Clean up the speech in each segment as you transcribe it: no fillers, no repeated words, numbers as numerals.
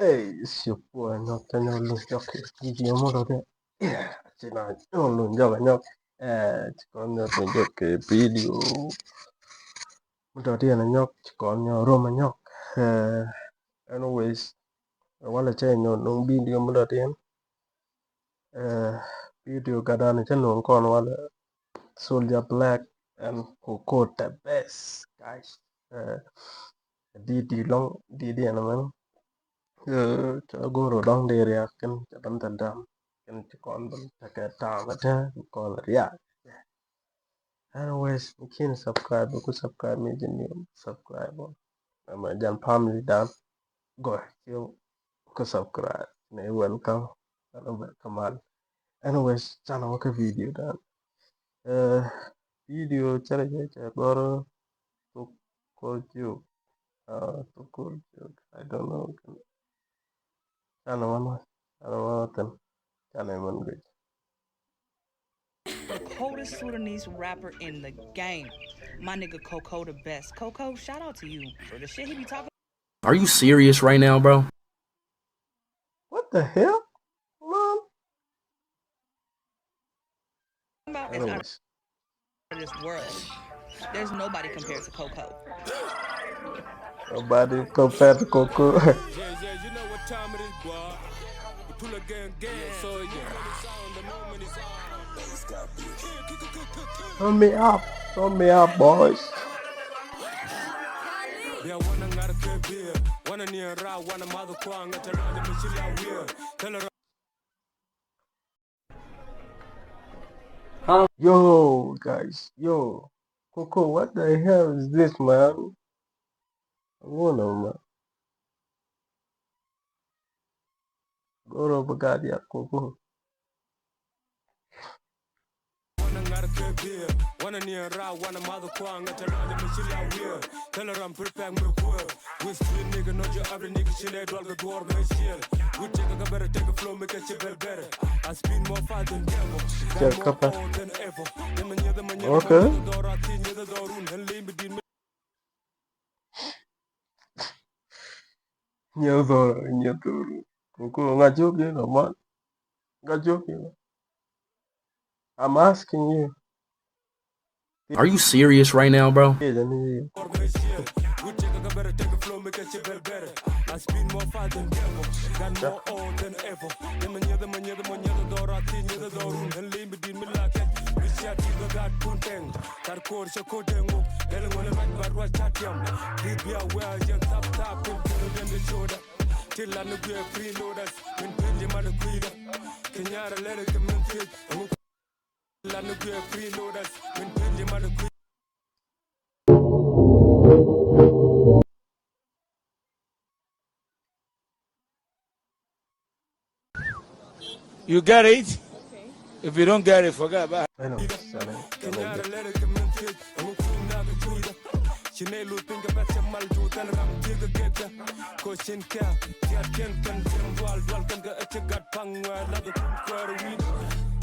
Hey, it's your boy, Nathaniel Lunjok, video mode of it. Yeah, no Lunjok, Nyok. It's gonna Lunjok video. Mudadi and Nyok, Chikonyo, Roma Nyok. Anyways, I want to change no video Mudadi. Video Gadan, it's no con wala Soulja Black and KOKO the best, guys. Long, Didi and man. Goro long day reaction dan tandam kan kon bun take ta kon ria. Anyways, mungkin subscribe me jeni subscribe nama jan family dan go you ku subscribe ne welcome hello kamal. Anyways, channel ke video dan video cara je baru to kurjiok to kurjiok I don't know channel man good. The coldest Sudanese rapper in the game. My nigga KOKO the best. KOKO, shout out to you for the shit he be talking. Are you serious right now, bro? What the hell, man? About is out of this world. There's nobody compared to KOKO. Nobody compared to KOKO. You know what time it is, boy. We pull again, so Turn me up, boys. Yo, guys, KOKO, what the hell is this, man? I wanna, man. Go to Bagadia, KOKO. Wanna near round, one mother quang at around the Michelle here. Tell her I'm preparing my work. With street nigga, not your every nigga, she let all the door, my shield. We take a better, take a flow, make a chip better. I spin more fire than devil. Than ever. Okay. Nhiều rồi. KOKO, ngajok you know, man. Ngajok you. I'm asking you. Are you serious right now, bro? Yeah, I spin more fire than devil. Got more oil than ever. The door, I think the door, and leave me in like it. We shot you got punteng. That core, so code demo. Then when I write what chat him. Be aware, just tap into them the shoulder. Till I know we are freeloaders. When Benji man a queer. Kenyara let it come in. I know we are freeloaders. When Benji man a queer. You get it? Okay. If you don't get it, forget about it. I know.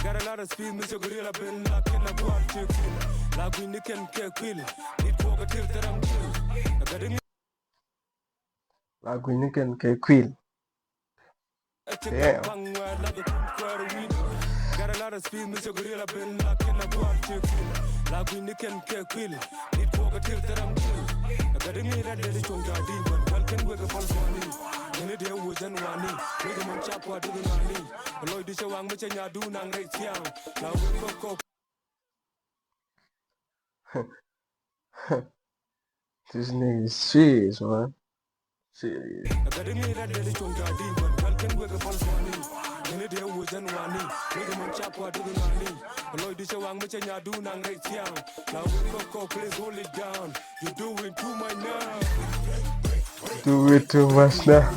Got a lot of speed, Mr. Gorilla, been like in a quad to kill. Like we can kill. It walk a tilt that I'm kill. Like we can kill. Damn. Got a lot of speed, Mr. Gorilla, been like in a quad to kill. Like we can kill. It walk a tilt that I'm kill. I got a need that little chunk of deep, but welcome with a false money. In a day was an one knee. Make a man chap what do the money. Lloyd is a wang which I do not right young. Now we go. This nigga is serious, man. Serious. I got a need that little chunk of deep, but welcome with a false money. In a day was an one knee. Make a man chap what do the money. Lloyd is a wang which I do not right young. Now we go, please hold it down. You're doing too much now. Do it too much now.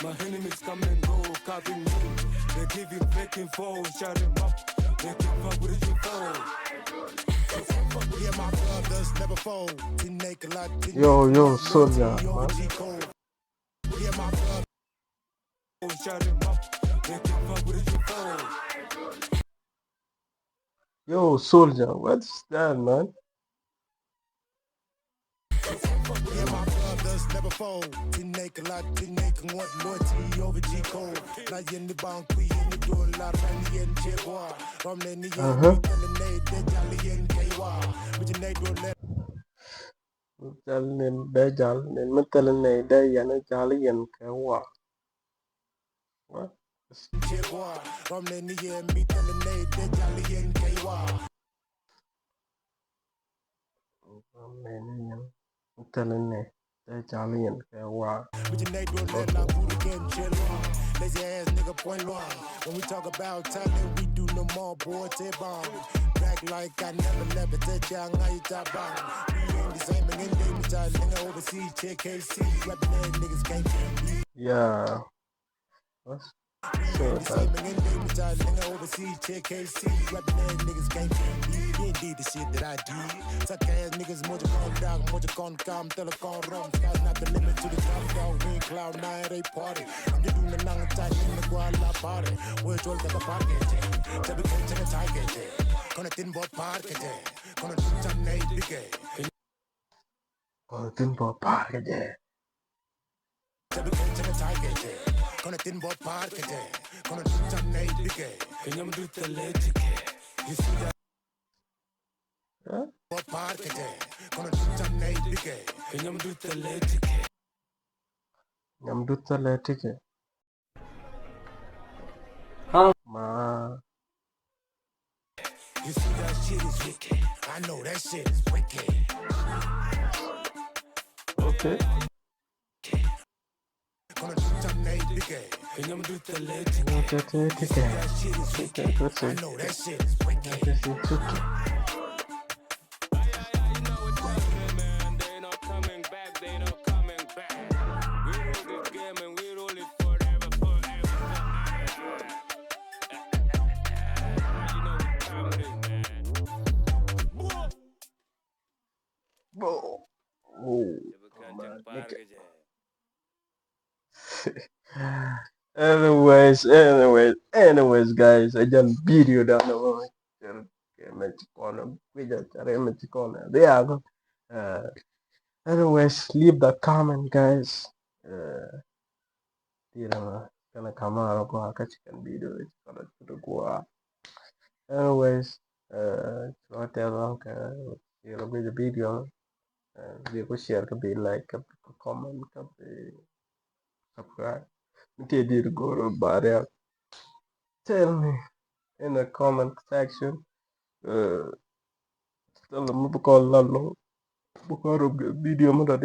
My enemies come and go, carving me. They give you faking foes, shut him up. They keep up with you phone. Yeah, my brothers never fold. Yo, Soulja, man. Yeah, my brothers shut him up. They keep up with you phone. Yo, Soulja, what's that, man? before. Tinake a lot, tinake what loyalty over G code. Not in the bank, we in the door, la rani and Jaguar. From the New York, the nade, the Jolly and KY. But you nade don't let Jalnin da jalnin metalne da yana jalian kawa. What? Jaguar. From the New York, meet the nade, the Jolly and KY. Metalne da jalian kawa. But your nade don't let la booty get chill on. Lazy ass nigga point long. When we talk about talent, we do no more boy bomb. Back like I never left it, young, I top bomb. We ain't the same in the time, nigga overseas, check KC, rapping that niggas can't get me. Yeah. What's so that? Nigga overseas, check KC, rapping that niggas can't get me. You ain't did the shit that I did. Suck ass niggas, moja con dog, moja con cam, telecom rum. Sky's not the limit to the top dog. We in cloud nine, they party. I'm just doing the long time in the guala party. We're told that the party. Tabi can check a tiger. Gonna tin bot party. Gonna do some night big. Oh, timbo parke je. Tabi can check a tiger. Gonna tin bot party. Gonna do some night big. Can you do the legit? You see that? Huh? Bot party. Gonna do some night big. Can you do the legit? Ngam dutta le tike. Huh? Ma. You see that shit is wicked. I know that shit is wicked. Okay. Gonna do some night big. Can you do the legit? Okay, tike. That shit is Tike, wicked. good I thing. know that shit is wicked. This is tike. Whoa. Oh, man. Anyways, guys, I just video down the road. Anyways, leave the comment, guys. Kana kama ko hakachikan video kana kutokuwa. Anyways, chote ka the video. Dia ko share ka be like ka comment ka be subscribe. Mti dir go bare. Tell me in the comment section. Tell them bu ko lallo bu ko video mo da